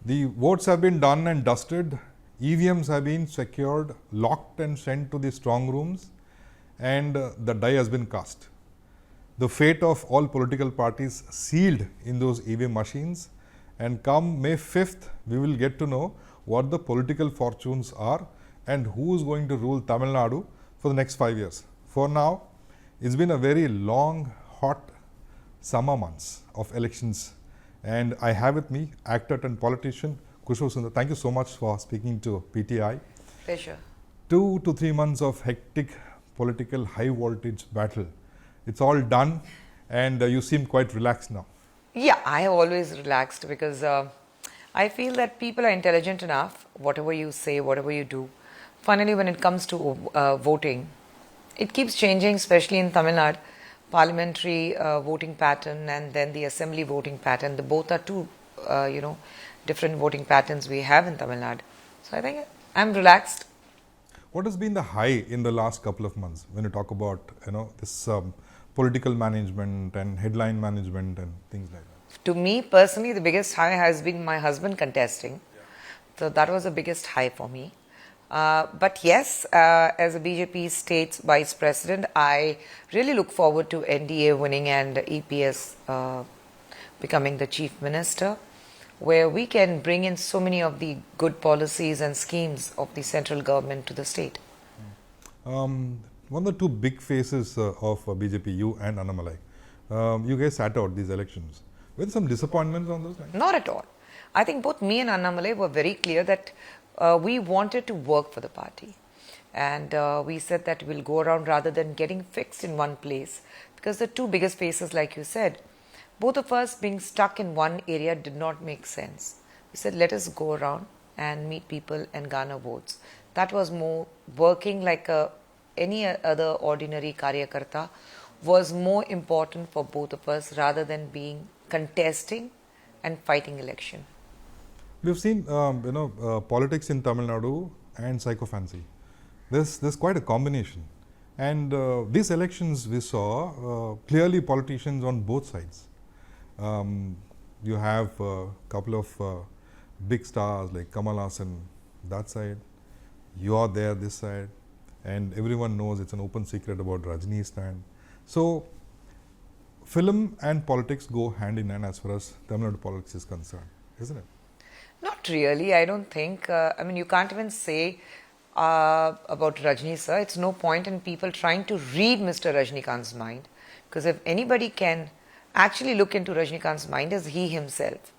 The votes have been done and dusted, EVMs have been secured, locked and sent to the strong rooms, and the die has been cast. The fate of all political parties sealed in those EVM machines, and come May 5th, we will get to know what the political fortunes are and who is going to rule Tamil Nadu for the next 5 years. For now, it's been a very long, hot summer months of elections, and I have with me actor and politician Khushboo Sundar. Thank you so much for speaking to PTI. Pleasure. 2 to 3 months of hectic political high voltage battle. It's all done, and you seem quite relaxed now. Yeah, I have always relaxed because I feel that people are intelligent enough, whatever you say, whatever you do. Finally, when it comes to voting, it keeps changing, especially in Tamil Nadu. Parliamentary voting pattern and then the assembly voting pattern. The both are two, different voting patterns we have in Tamil Nadu. So I think I'm relaxed. What has been the high in the last couple of months when you talk about this political management and headline management and things like that? To me personally, the biggest high has been my husband contesting. Yeah. So that was the biggest high for me. But yes, as a BJP state's vice president, I really look forward to NDA winning and EPS becoming the chief minister, where we can bring in so many of the good policies and schemes of the central government to the state. One of the two big faces of BJP, you and Annamalai, you guys sat out these elections. Were there some disappointments on those lines? Not at all. I think both me and Annamalai were very clear that we wanted to work for the party, and we said that we'll go around rather than getting fixed in one place, because the two biggest faces, like you said, both of us being stuck in one area did not make sense. We said, let us go around and meet people and garner votes. That was more working like any other ordinary karyakarta, was more important for both of us rather than being contesting and fighting election. We've seen, politics in Tamil Nadu and psychophancy. There's quite a combination. And these elections we saw clearly politicians on both sides. You have a couple of big stars like Kamal Hassan that side. You are there this side. And everyone knows it's an open secret about Rajini's stand. So, film and politics go hand in hand as far as Tamil Nadu politics is concerned, isn't it? Not really, I don't think. You can't even say about Rajni sir. It's no point in people trying to read Mr. Rajnikant's mind, because if anybody can actually look into Rajnikant's mind, is he himself.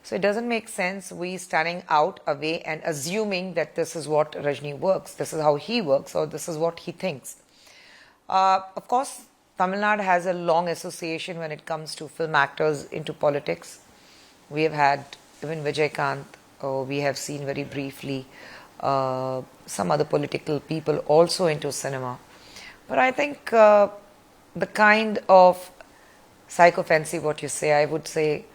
So it doesn't make sense we standing out away and assuming that this is what Rajni works, this is how he works, or this is what he thinks. Of course, Tamil Nadu has a long association when it comes to film actors into politics. We have had even Vijay, we have seen very briefly some other political people also into cinema. But I think the kind of psychophancy, what you say, I would say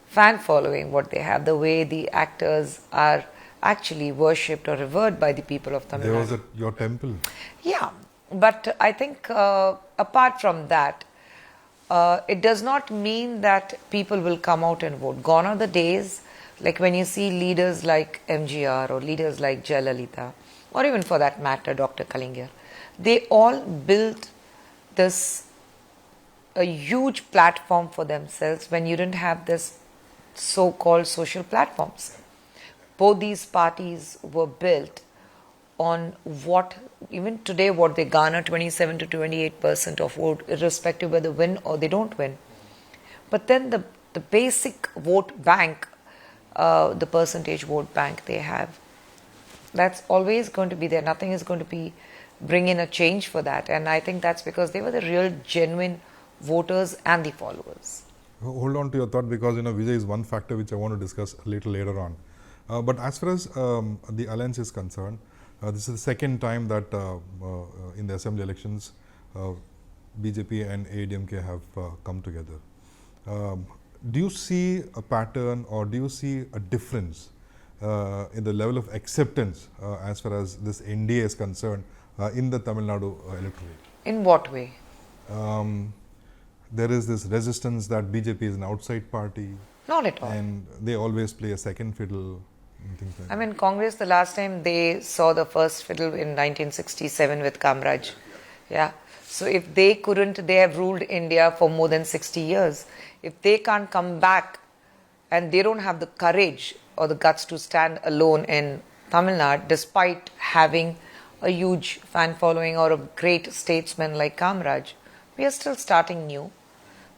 fan following what they have, the way the actors are actually worshipped or revered by the people of Tamil Nadu. There was your temple. Yeah, but I think apart from that, it does not mean that people will come out and vote. Gone are the days, like when you see leaders like MGR or leaders like Jayalalitha, or even for that matter Dr. Kalingar, they all built this a huge platform for themselves when you didn't have this so-called social platforms. Both these parties were built on what, even today, what they garner 27 to 28% of vote, irrespective whether win or they don't win. But then the basic vote bank, the percentage vote bank they have, that's always going to be there. Nothing is going to be bring in a change for that. And I think that's because they were the real, genuine voters and the followers. Hold on to your thought, because Vijay is one factor which I want to discuss a little later on. But as far as the alliance is concerned, this is the second time that in the assembly elections, BJP and AIDMK have come together. Do you see a pattern, or do you see a difference in the level of acceptance as far as this NDA is concerned in the Tamil Nadu electorate? In what way? There is this resistance that BJP is an outside party. Not at all. And they always play a second fiddle and things like I that. mean, Congress, the last time they saw the first fiddle in 1967 with Kamraj. Yeah. So if they couldn't, they have ruled India for more than 60 years. If they can't come back and they don't have the courage or the guts to stand alone in Tamil Nadu, despite having a huge fan following or a great statesman like Kamraj, we are still starting new.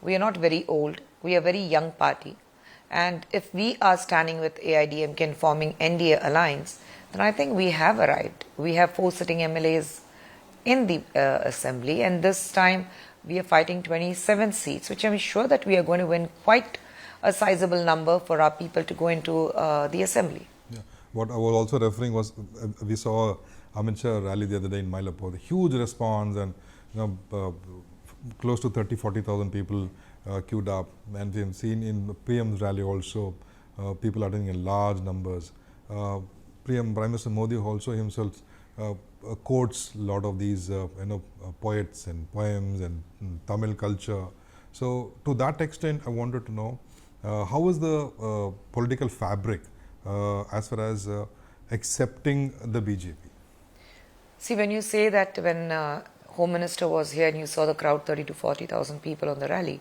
We are not very old. We are a very young party. And if we are standing with AIDMK and forming NDA alliance, then I think we have arrived. We have 4 sitting MLAs in the assembly, and this time we are fighting 27 seats, which I'm sure that we are going to win quite a sizable number for our people to go into the assembly. Yeah. What I was also referring was, we saw Amit Shah rally the other day in Mylapore, the huge response, and close to 30-40,000 people queued up, and we have seen in PM's rally also people attending in large numbers. Prime Minister Modi also himself quotes a lot of these poets and poems and Tamil culture. So to that extent, I wanted to know how is the political fabric as far as accepting the BJP? See, when you say that when Home Minister was here and you saw the crowd, 30 to 40,000 people on the rally,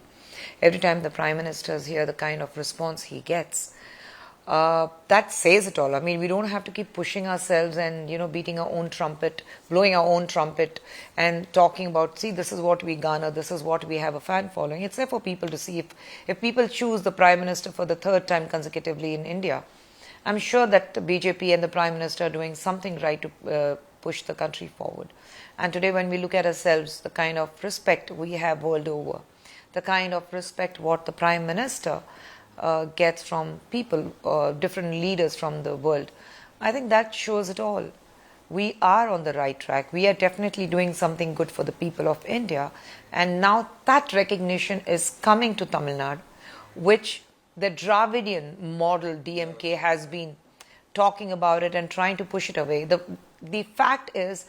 every time the Prime Minister is here, the kind of response he gets, that says it all. I mean, we don't have to keep pushing ourselves and, beating our own trumpet, blowing our own trumpet and talking about, see, this is what we garner, this is what we have a fan following. It's there for people to see. If people choose the Prime Minister for the 3rd time consecutively in India, I'm sure that the BJP and the Prime Minister are doing something right to push the country forward. And today when we look at ourselves, the kind of respect we have world over, the kind of respect what the Prime Minister gets from people, different leaders from the world, I think that shows it all. We are on the right track. We are definitely doing something good for the people of India. And now that recognition is coming to Tamil Nadu, which the Dravidian model DMK has been talking about it and trying to push it away. The fact is,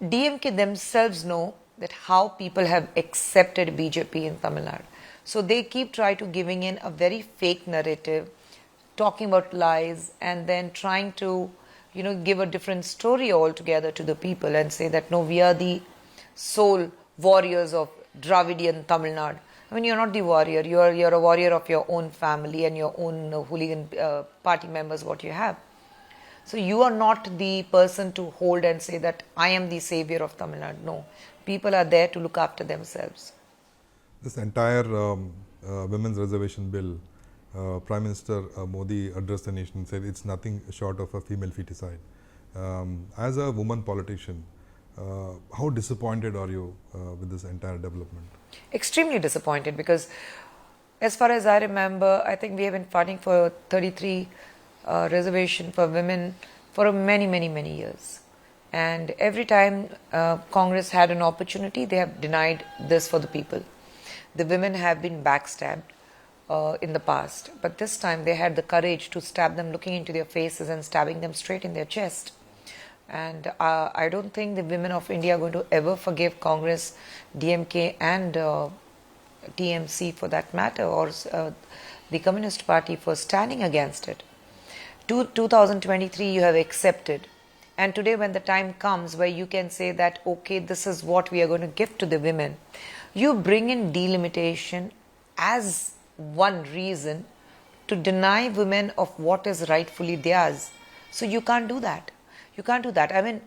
DMK themselves know that how people have accepted BJP in Tamil Nadu. So they keep trying to giving in a very fake narrative, talking about lies, and then trying to, give a different story altogether to the people and say that, no, we are the sole warriors of Dravidian Tamil Nadu. I mean, you're not the warrior. You're a warrior of your own family and your own hooligan party members, what you have. So you are not the person to hold and say that I am the savior of Tamil Nadu. No, people are there to look after themselves. This entire women's reservation bill, Prime Minister Modi addressed the nation and said it's nothing short of a female feticide. As a woman politician, how disappointed are you with this entire development? Extremely disappointed, because as far as I remember, I think we have been fighting for 33 reservation for women for many, many, many years. And every time Congress had an opportunity, they have denied this for the people. The women have been backstabbed in the past, but this time they had the courage to stab them looking into their faces and stabbing them straight in their chest. And I don't think the women of India are going to ever forgive Congress, DMK and TMC for that matter, or the Communist Party for standing against it. 2023 you have accepted, and today when the time comes where you can say that, okay, this is what we are going to give to the women, you bring in delimitation as one reason to deny women of what is rightfully theirs. So you can't do that. You can't do that. I mean,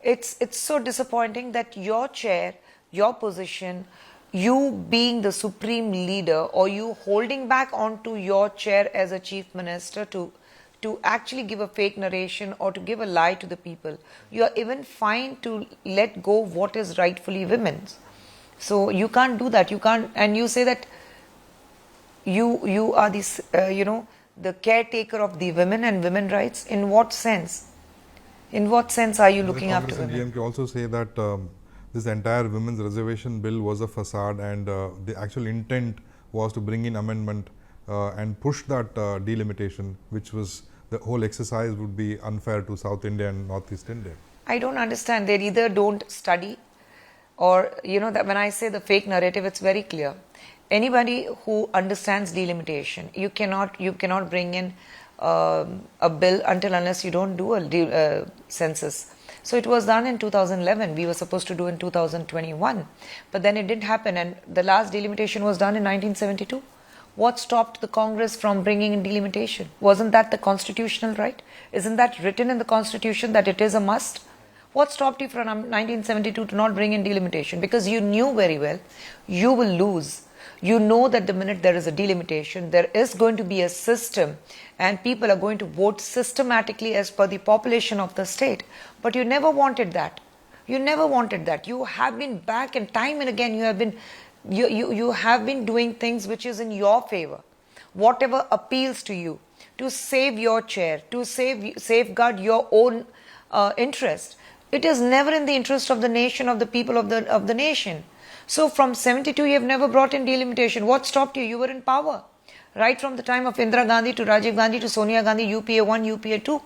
it's so disappointing that your chair, your position, you being the supreme leader, or you holding back onto your chair as a chief minister to actually give a fake narration or to give a lie to the people. You are even fine to let go what is rightfully women's. So you can't do that. You can't, and you say that you are this, the caretaker of the women and women rights. In what sense? In what sense are you looking after women? Congress and DMK also say that this entire women's reservation bill was a facade, and the actual intent was to bring in amendment and push that delimitation, which was the whole exercise would be unfair to South India and Northeast India. I don't understand. They either don't study, or that when I say the fake narrative, it's very clear. anybody who understands delimitation, you cannot bring in a bill until unless you don't do a census. So it was done in 2011. We were supposed to do in 2021, but then it didn't happen, and the last delimitation was done in 1972. What stopped the Congress from bringing in delimitation? Wasn't that the constitutional right? Isn't that written in the Constitution that it is a must? What stopped you from 1972 to not bring in delimitation? Because you knew very well you will lose. You know that the minute there is a delimitation, there is going to be a system and people are going to vote systematically as per the population of the state. But you never wanted that. You never wanted that. You have been back, and time and again you have been doing things which is in your favor. Whatever appeals to you, to save your chair, to safeguard your own interest. It is never in the interest of the nation, of the people of the nation. So from 72, you have never brought in delimitation. What stopped you? You were in power. Right from the time of Indira Gandhi to Rajiv Gandhi to Sonia Gandhi, UPA 1, UPA 2.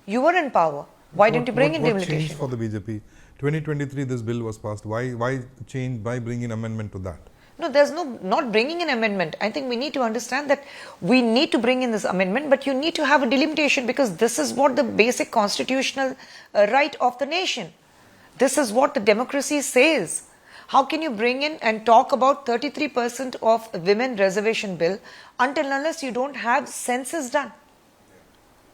You were in power. Why didn't you bring in delimitation? What changed for the BJP? 2023, this bill was passed. Why change? Why bring in amendment to that? No, there's not bringing an amendment. I think we need to understand that we need to bring in this amendment, but you need to have a delimitation, because this is what the basic constitutional right of the nation. This is what the democracy says. How can you bring in and talk about 33% of women reservation bill until unless you don't have census done?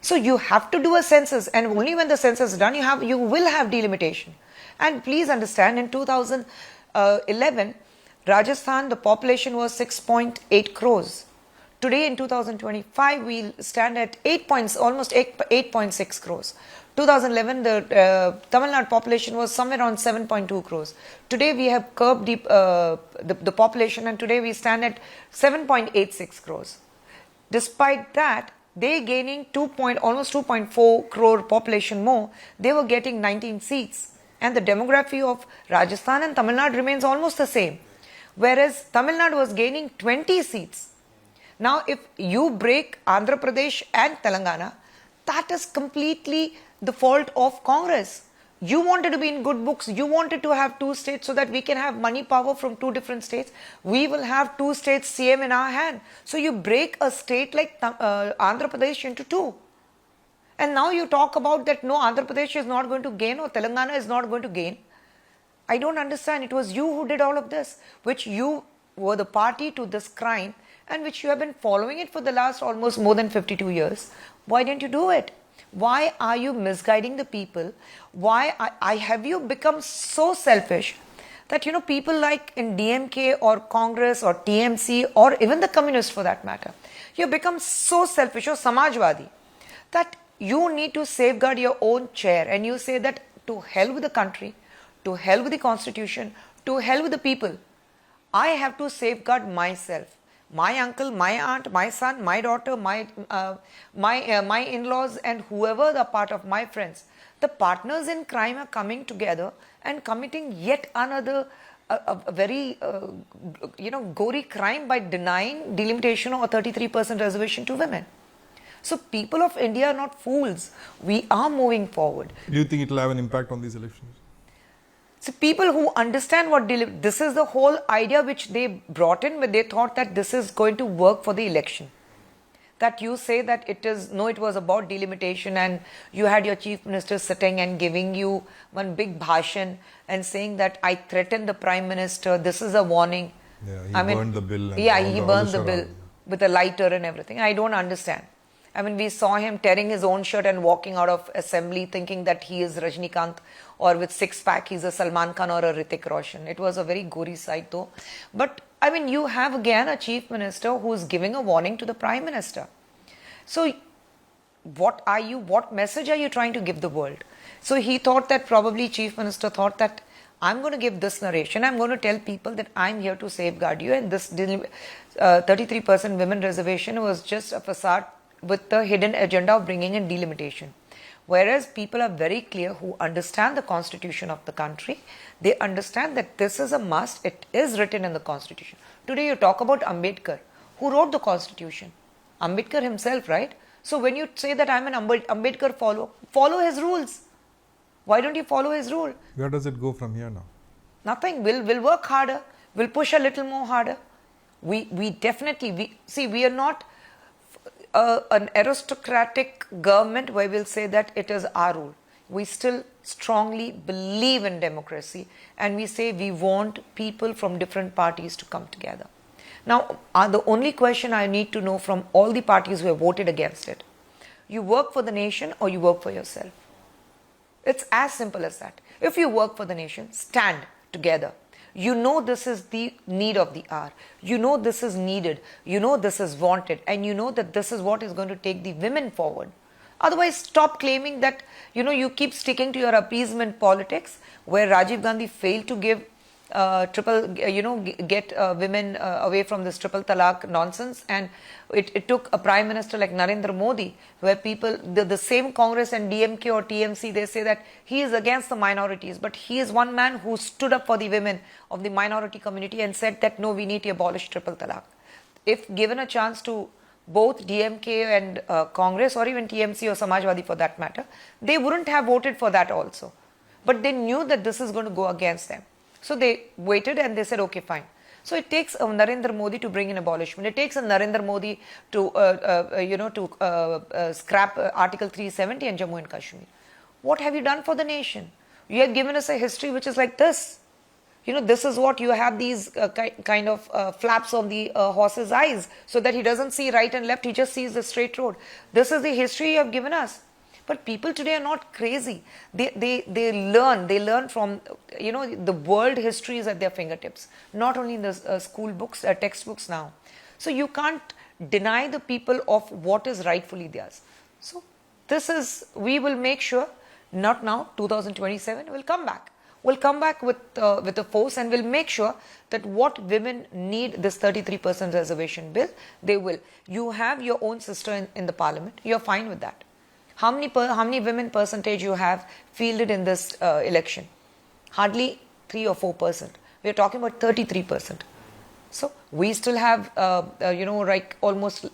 So you have to do a census, and only when the census is done, you will have delimitation. And please understand, in 2011, Rajasthan, the population was 6.8 crores. Today in 2025, we stand at almost 8.6 crores. 2011, the Tamil Nadu population was somewhere around 7.2 crores. Today we have curbed the population, and today we stand at 7.86 crores. Despite that, they gaining almost 2.4 crore population more, they were getting 19 seats. And the demography of Rajasthan and Tamil Nadu remains almost the same. Whereas Tamil Nadu was gaining 20 seats. Now, if you break Andhra Pradesh and Telangana, that is completely the fault of Congress. You wanted to be in good books. You wanted to have two states so that we can have money power from two different states. We will have two states CM in our hand. So you break a state like Andhra Pradesh into two. And now you talk about that no, Andhra Pradesh is not going to gain or Telangana is not going to gain. I don't understand. It was you who did all of this, which you were the party to this crime, and which you have been following it for the last almost more than 52 years. Why didn't you do it? Why are you misguiding the people? Why have you become so selfish that, people like in DMK or Congress or TMC or even the communists for that matter, you become so selfish or Samajwadi that you need to safeguard your own chair, and you say that to hell with the country, to hell with the constitution, to hell with the people. I have to safeguard myself. My uncle, my aunt, my son, my daughter, my in-laws, and whoever the part of my friends, the partners in crime are coming together and committing yet another a very gory crime by denying delimitation or 33% reservation to women. So people of India are not fools. We are moving forward. Do you think it will have an impact on these elections? So people who understand this is the whole idea which they brought in, when they thought that this is going to work for the election. That you say that it was about delimitation, and you had your chief minister sitting and giving you one big bhashan and saying that I threatened the prime minister, this is a warning. Yeah, he burned the bill. He burned the bill with a lighter and everything. I don't understand. We saw him tearing his own shirt and walking out of assembly thinking that he is Rajnikant, or with six-pack he's a Salman Khan or a Hrithik Roshan. It was a very gory sight though. But you have again a chief minister who is giving a warning to the prime minister. So what message are you trying to give the world? So he thought that, probably chief minister thought that, I'm going to give this narration. I'm going to tell people that I'm here to safeguard you, and this 33% women reservation was just a facade with the hidden agenda of bringing in delimitation. Whereas people are very clear who understand the constitution of the country. They understand that this is a must. It is written in the constitution. Today you talk about Ambedkar. Who wrote the constitution? Ambedkar himself, right? So when you say that I'm an Ambedkar follow his rules. Why don't you follow his rule? Where does it go from here now? Nothing. We'll work harder. We'll push a little more harder. We definitely, we are not an aristocratic government where we'll say that it is our rule. We still strongly believe in democracy, and we say we want people from different parties to come together. Now, the only question I need to know from all the parties who have voted against it, you work for the nation or you work for yourself? It's as simple as that. If you work for the nation, stand together. You know this is the need of the hour. You know this is needed. You know this is wanted. And you know that this is what is going to take the women forward. Otherwise, stop claiming that, you keep sticking to your appeasement politics, where Rajiv Gandhi failed to give get women away from this triple talaq nonsense, and it took a prime minister like Narendra Modi, where people, the same Congress and DMK or TMC, they say that he is against the minorities, but he is one man who stood up for the women of the minority community and said that no, we need to abolish triple talaq. If given a chance to both DMK and Congress, or even TMC or Samajwadi for that matter, they wouldn't have voted for that also. But they knew that this is going to go against them. So they waited and they said, okay, fine. So it takes Narendra Modi to bring in abolishment. It takes Narendra Modi to, scrap Article 370 in Jammu and Kashmir. What have you done for the nation? You have given us a history which is like this. This is what you have, these kind of flaps on the horse's eyes, so that he doesn't see right and left, he just sees the straight road. This is the history you have given us. But people today are not crazy. They learn from, the world history is at their fingertips, not only in the school books, textbooks now. So you can't deny the people of what is rightfully theirs. So we will make sure, not now, 2027, we'll come back. We'll come back with a force, and we'll make sure that what women need, this 33% reservation bill, they will. You have your own sister in the parliament. You're fine with that. How many women percentage you have fielded in this election? Hardly 3 or 4%. We are talking about 33%. So we still have, almost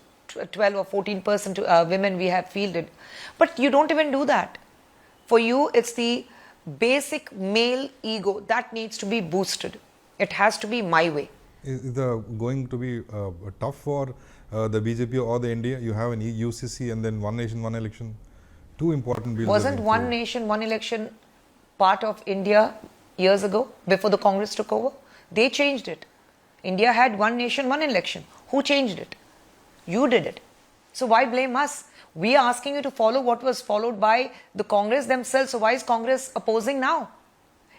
12 or 14% women we have fielded. But you don't even do that. For you, it's the basic male ego that needs to be boosted. It has to be my way. Is it going to be tough for the BJP or the NDA? You have an UCC and then one nation, one election. Two important bills. Wasn't one nation, one election part of India years ago, before the Congress took over? They changed it. India had one nation, one election. Who changed it? You did it. So why blame us? We are asking you to follow what was followed by the Congress themselves. So why is Congress opposing now?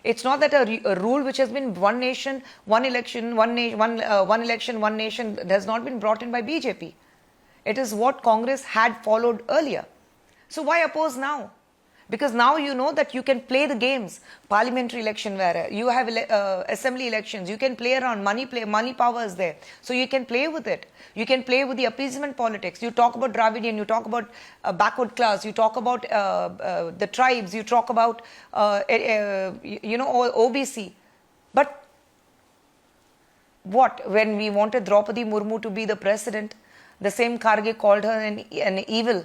It's not that a rule which has been one nation, one election, one election, one nation has not been brought in by BJP. It is what Congress had followed earlier. So why oppose now? Because now you know that you can play the games. Parliamentary election where you have assembly elections. You can play around. Money power is there. So you can play with it. You can play with the appeasement politics. You talk about Dravidian. You talk about backward class. You talk about the tribes. You talk about OBC. But what? When we wanted Draupadi Murmu to be the president, the same Kharge called her an evil.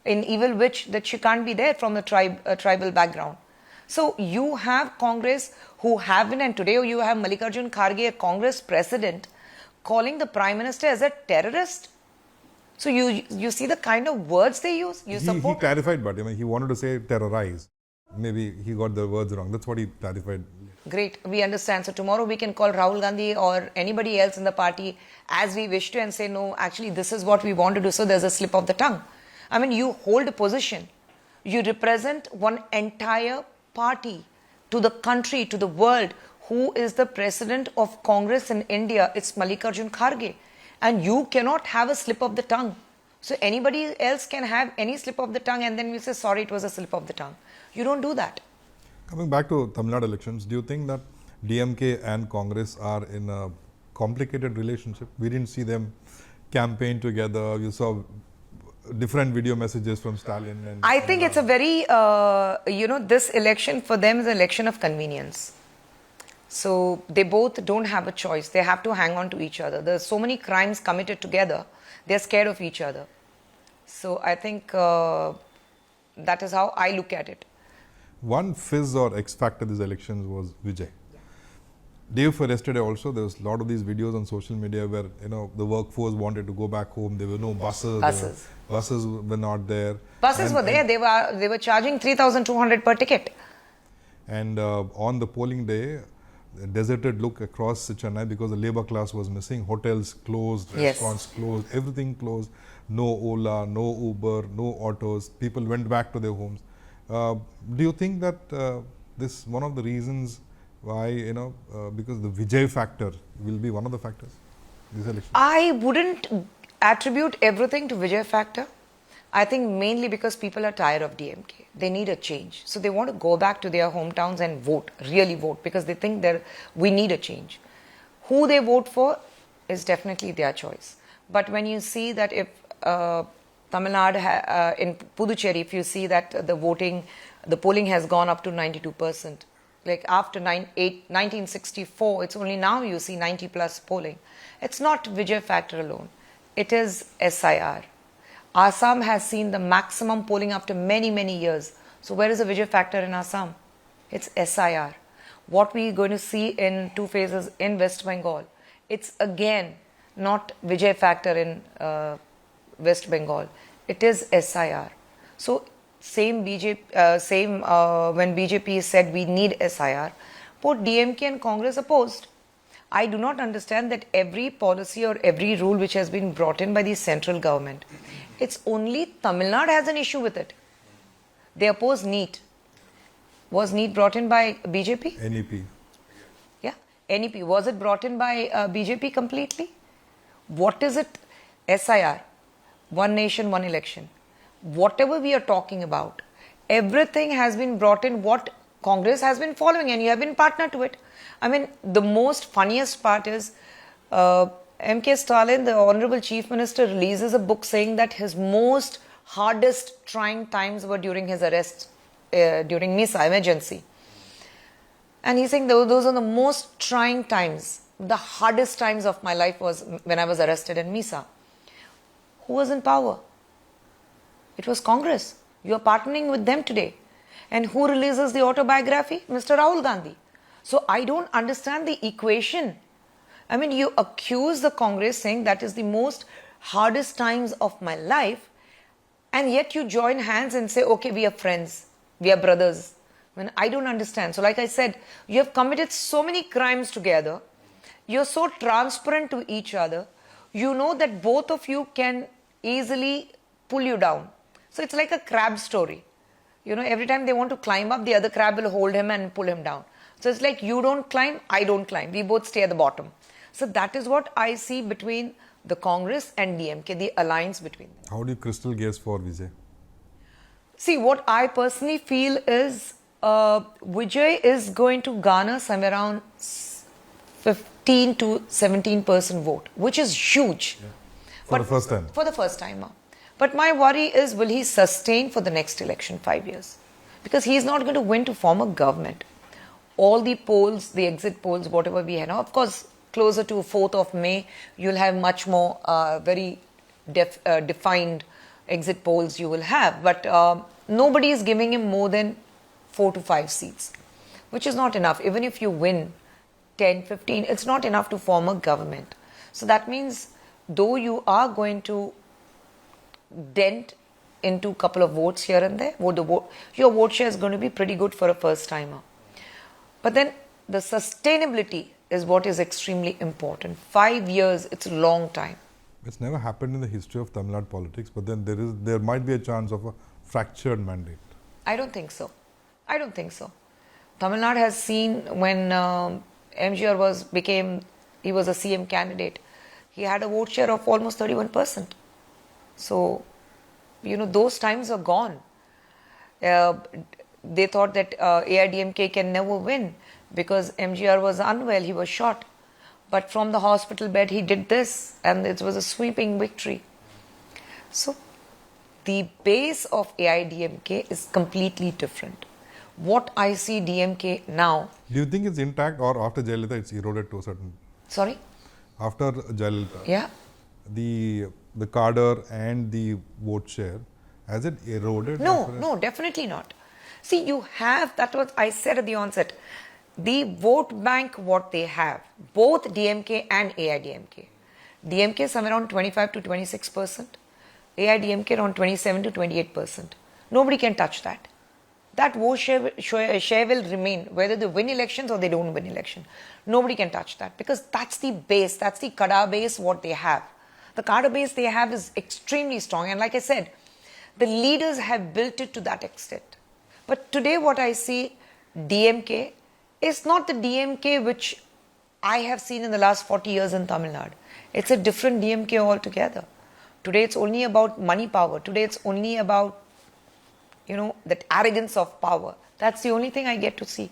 In evil witch, that she can't be there from a tribal background. So you have Congress who have been, and today you have Mallikarjun Kharge, a Congress president, calling the Prime Minister as a terrorist. So you see the kind of words they use. He clarified, but he wanted to say terrorize. Maybe he got the words wrong. That's what he clarified. Great, we understand. So tomorrow we can call Rahul Gandhi or anybody else in the party as we wish to and say, no, actually this is what we want to do. So there's a slip of the tongue. I mean, you hold a position. You represent one entire party to the country, to the world. Who is the president of Congress in India? It's Mallikarjun Kharge. And you cannot have a slip of the tongue. So anybody else can have any slip of the tongue and then we say, sorry, it was a slip of the tongue. You don't do that. Coming back to Tamil Nadu elections, do you think that DMK and Congress are in a complicated relationship? We didn't see them campaign together. You saw different video messages from Stalin. I think it's a very, this election for them is an election of convenience. So they both don't have a choice. They have to hang on to each other. There's so many crimes committed together. They're scared of each other. So I think that is how I look at it. One fizz or X factor these elections was Vijay. day for yesterday also, there was a lot of these videos on social media where, you know, the workforce wanted to go back home. There were no buses. Buses were not there. Buses were there. They were charging 3,200 per ticket. And on the polling day, a deserted look across Chennai because the labor class was missing. Hotels closed, restaurants closed, everything closed. No Ola, no Uber, no autos. People went back to their homes. Do you think that this one of the reasons why, you know, because the Vijay factor will be one of the factors this election? I wouldn't attribute everything to Vijay factor. I think mainly because people are tired of DMK. They need a change. So they want to go back to their hometowns and vote, really vote, because they think we need a change. Who they vote for is definitely their choice. But when you see that if Tamil Nadu, in Puducherry, if you see that the polling has gone up to 92%. Like after 1964, it's only now you see 90 plus polling. It's not Vijay factor alone. It is SIR. Assam has seen the maximum polling after many, many years. So where is the Vijay factor in Assam? It's SIR. What we are going to see in 2 phases in West Bengal, it's again not Vijay factor in West Bengal. It is SIR. So when BJP said we need SIR, both DMK and Congress opposed. I do not understand that every policy or every rule which has been brought in by the central government, it's only Tamil Nadu has an issue with it. They oppose NEET. Was NEET brought in by BJP? NEP. Yeah, NEP. Was it brought in by BJP completely? What is it? SIR. One nation, one election. Whatever we are talking about, everything has been brought in what Congress has been following and you have been partner to it. I mean, the most funniest part is M.K. Stalin, the Honorable Chief Minister, releases a book saying that his most hardest trying times were during his arrest, during Misa emergency. And he's saying those are the most trying times. The hardest times of my life was when I was arrested in Misa. Who was in power? It was Congress. You are partnering with them today. And who releases the autobiography? Mr. Rahul Gandhi. So I don't understand the equation. I mean, you accuse the Congress saying that is the most hardest times of my life, and yet you join hands and say, okay, we are friends, we are brothers. I mean, I don't understand. So like I said, you have committed so many crimes together. You're so transparent to each other. You know that both of you can easily pull you down. So it's like a crab story. You know, every time they want to climb up, the other crab will hold him and pull him down. So it's like you don't climb, I don't climb. We both stay at the bottom. So that is what I see between the Congress and DMK, the alliance between them. How do you crystal gaze for Vijay? See, what I personally feel is Vijay is going to garner somewhere around 15 to 17% vote, which is huge. Yeah. For the first time. For the first time. But my worry is, will he sustain for the next election 5 years? Because he is not going to win to form a government. All the polls, the exit polls, whatever we have now, of course, closer to 4th of May, you'll have much more very defined exit polls you will have. But nobody is giving him more than 4 to 5 seats, which is not enough. Even if you win 10, 15, it's not enough to form a government. So that means, though you are going to dent into a couple of votes here and there, your vote share is going to be pretty good for a first timer. But then the sustainability is what is extremely important. 5 years, it's a long time. It's never happened in the history of Tamil Nadu politics, but then there might be a chance of a fractured mandate. I don't think so. I don't think so. Tamil Nadu has seen when MGR was a CM candidate, he had a vote share of almost 31%. So, you know, those times are gone. They thought that AIDMK can never win because MGR was unwell, he was shot. But from the hospital bed, he did this, and it was a sweeping victory. So, the base of AIDMK is completely different. What I see DMK now... Do you think it's intact, or after Jayalalitha it's eroded to a certain... Sorry? After Jayalalitha, yeah, the cadre and the vote share, has it eroded? No, definitely not. See, you have, that was I said at the onset, the vote bank what they have, both DMK and AIDMK. DMK somewhere around 25 to 26%, AIDMK around 27 to 28%. Nobody can touch that. That vote share will remain whether they win elections or they don't win election. Nobody can touch that because that's the base, that's the Kada base what they have. The Kada base they have is extremely strong, and like I said, the leaders have built it to that extent. But today what I see, DMK is not the DMK which I have seen in the last 40 years in Tamil Nadu. It's a different DMK altogether. Today it's only about money power. Today it's only about, that arrogance of power. That's the only thing I get to see.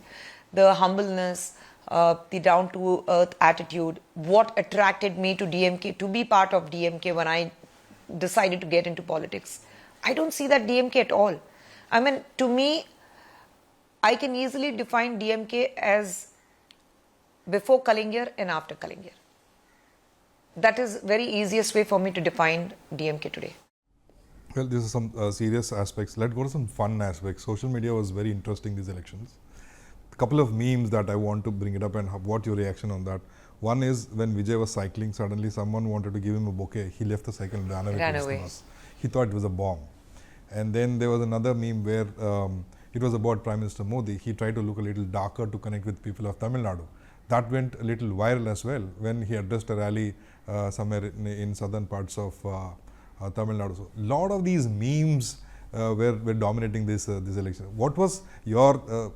The humbleness, the down-to-earth attitude, what attracted me to DMK, to be part of DMK when I decided to get into politics. I don't see that DMK at all. I mean, to me, I can easily define DMK as before Kalaignar and after Kalaignar. That is very easiest way for me to define DMK today. Well, this is some serious aspects. Let's go to some fun aspects. Social media was very interesting these elections. A couple of memes that I want to bring it up and what your reaction on that. One is when Vijay was cycling, suddenly someone wanted to give him a bouquet. He left the cycle and ran away. He thought it was a bomb. And then there was another meme where it was about Prime Minister Modi. He tried to look a little darker to connect with people of Tamil Nadu. That went a little viral as well when he addressed a rally somewhere in southern parts of Tamil Nadu. So, a lot of these memes were dominating this election. What was your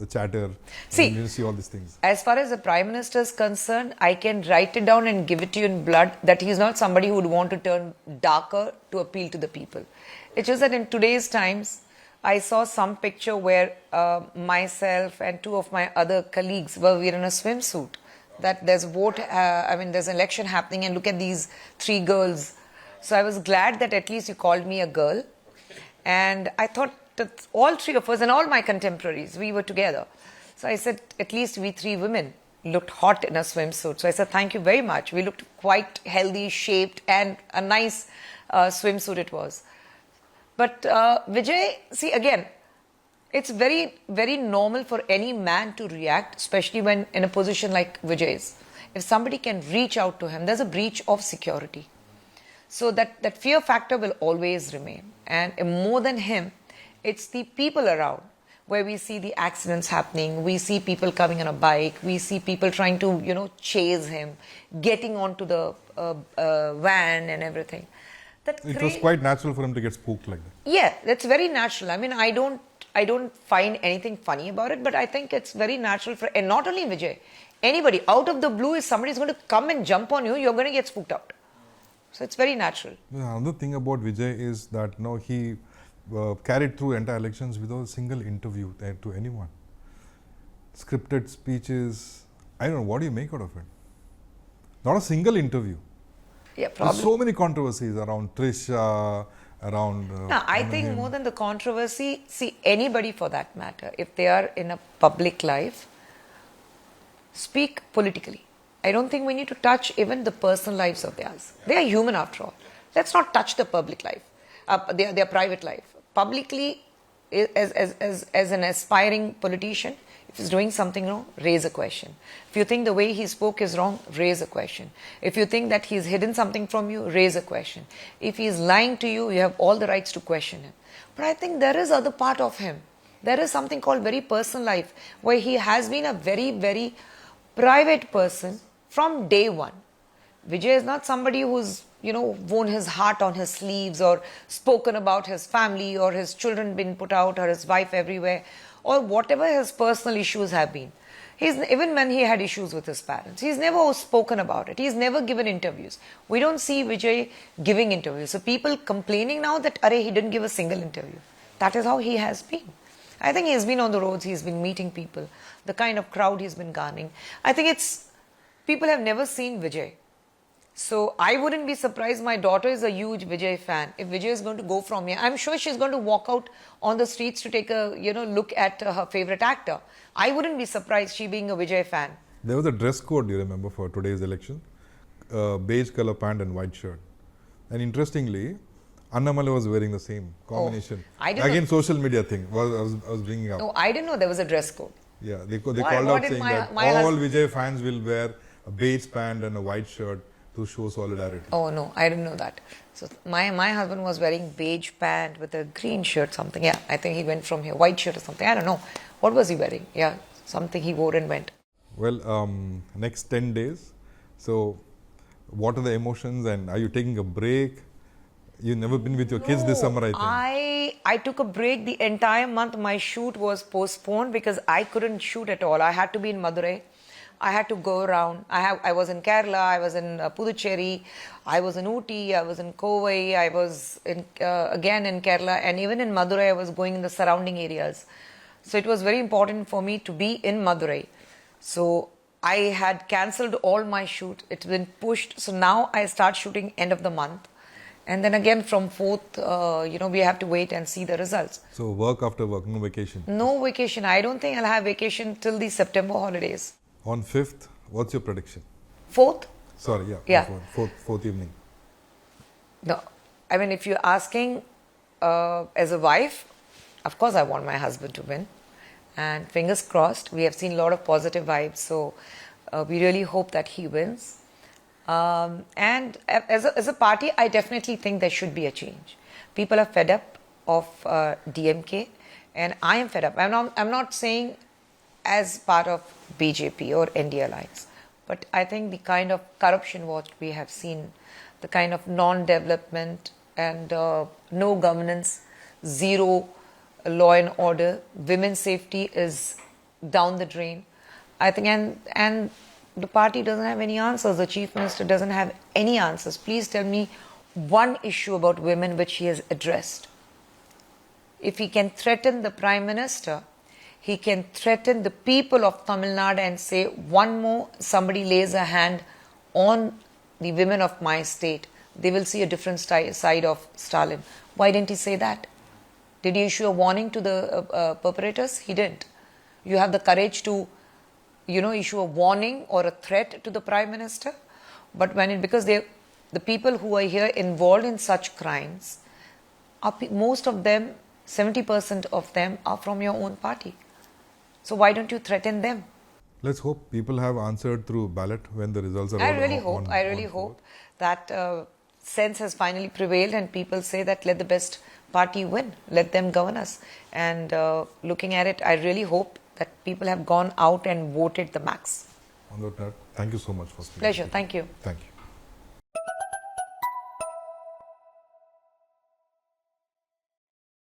chatter? See, when you see all these things. As far as the Prime Minister is concerned, I can write it down and give it to you in blood that he is not somebody who would want to turn darker to appeal to the people. It's just that in today's times, I saw some picture where myself and two of my other colleagues were in a swimsuit. That there's a vote, there's an election happening, and look at these three girls. So I was glad that at least you called me a girl. And I thought that all three of us and all my contemporaries, we were together. So I said, at least we three women looked hot in a swimsuit. So I said, thank you very much. We looked quite healthy, shaped, and a nice swimsuit it was. But Vijay, see again, it's very, very normal for any man to react, especially when in a position like Vijay's. If somebody can reach out to him, there's a breach of security. So that fear factor will always remain. And more than him, it's the people around where we see the accidents happening, we see people coming on a bike, we see people trying to, chase him, getting onto the van and everything. It was quite natural for him to get spooked like that. Yeah, that's very natural. I mean, I don't find anything funny about it, but I think it's very natural and not only Vijay, anybody out of the blue, if somebody is going to come and jump on you, you're going to get spooked out. So it's very natural. Another thing about Vijay is that he carried through entire elections without a single interview to anyone. Scripted speeches, I don't know, what do you make out of it? Not a single interview. Yeah, probably. There's so many controversies around Trisha, around... no, I think more than the controversy, see, anybody for that matter, if they are in a public life, speak politically. I don't think we need to touch even the personal lives of theirs. They are human after all. Let's not touch the public life, their private life. Publicly, as an aspiring politician, if he's doing something wrong, raise a question. If you think the way he spoke is wrong, raise a question. If you think that he's hidden something from you, raise a question. If he's lying to you, you have all the rights to question him. But I think there is other part of him. There is something called very personal life, where he has been a very, very private person from day one. Vijay is not somebody who's, worn his heart on his sleeves or spoken about his family or his children been put out or his wife everywhere or whatever his personal issues have been. Even when he had issues with his parents, he's never spoken about it. He's never given interviews. We don't see Vijay giving interviews. So people complaining now that, he didn't give a single interview. That is how he has been. I think he's been on the roads, he's been meeting people, the kind of crowd he's been garnering. I think people have never seen Vijay. So I wouldn't be surprised. My daughter is a huge Vijay fan. If Vijay is going to go from here, I'm sure she's going to walk out on the streets to take a look at her favorite actor. I wouldn't be surprised, she being a Vijay fan. There was a dress code, you remember, for today's election. Beige color pant and white shirt. And interestingly, Annamalai was wearing the same combination. I didn't Again, social media thing I was bringing up. No, I didn't know there was a dress code. Yeah, they What- called what out did saying that my all hus- Vijay fans will wear a beige pant and a white shirt to show solidarity. Oh no, I didn't know that. So my husband was wearing beige pant with a green shirt, something. Yeah, I think he went from here, white shirt or something. I don't know. What was he wearing? Yeah, something he wore and went. Well, next 10 days. So, what are the emotions and are you taking a break? You've never been with your kids this summer, I think. I took a break the entire month. My shoot was postponed because I couldn't shoot at all. I had to be in Madurai. I had to go around. I was in Kerala. I was in Puducherry. I was in Ooty. I was in Kovai. I was again in Kerala, and even in Madurai, I was going in the surrounding areas. So it was very important for me to be in Madurai. So I had cancelled all my shoot. It's been pushed. So now I start shooting end of the month. And then again from 4th, we have to wait and see the results. So, work after work, no vacation. No vacation. I don't think I'll have vacation till the September holidays. On 5th, what's your prediction? 4th? Sorry, yeah. Yeah. Fourth evening. No. I mean, if you're asking as a wife, of course I want my husband to win. And fingers crossed, we have seen a lot of positive vibes. So we really hope that he wins. And as a party, I definitely think there should be a change. People are fed up of DMK, and I am fed up. I'm not saying as part of BJP or NDA alliance, but I think the kind of corruption what we have seen, the kind of non-development and no governance, zero law and order, women's safety is down the drain. I think, and the party doesn't have any answers. The chief minister doesn't have any answers. Please tell me one issue about women which he has addressed. If he can threaten the prime minister, he can threaten the people of Tamil Nadu and say, one more, somebody lays a hand on the women of my state, they will see a different side of Stalin. Why didn't he say that? Did he issue a warning to the perpetrators? He didn't. You have the courage to, issue a warning or a threat to the prime minister. But because the people who are here involved in such crimes, most of them, 70% of them are from your own party. So why don't you threaten them? Let's hope people have answered through ballot when the results are I really hope that sense has finally prevailed and people say that let the best party win, let them govern us. And looking at it, I really hope that people have gone out and voted the max. On that note, thank you so much for speaking. Pleasure. Thank you. Thank you.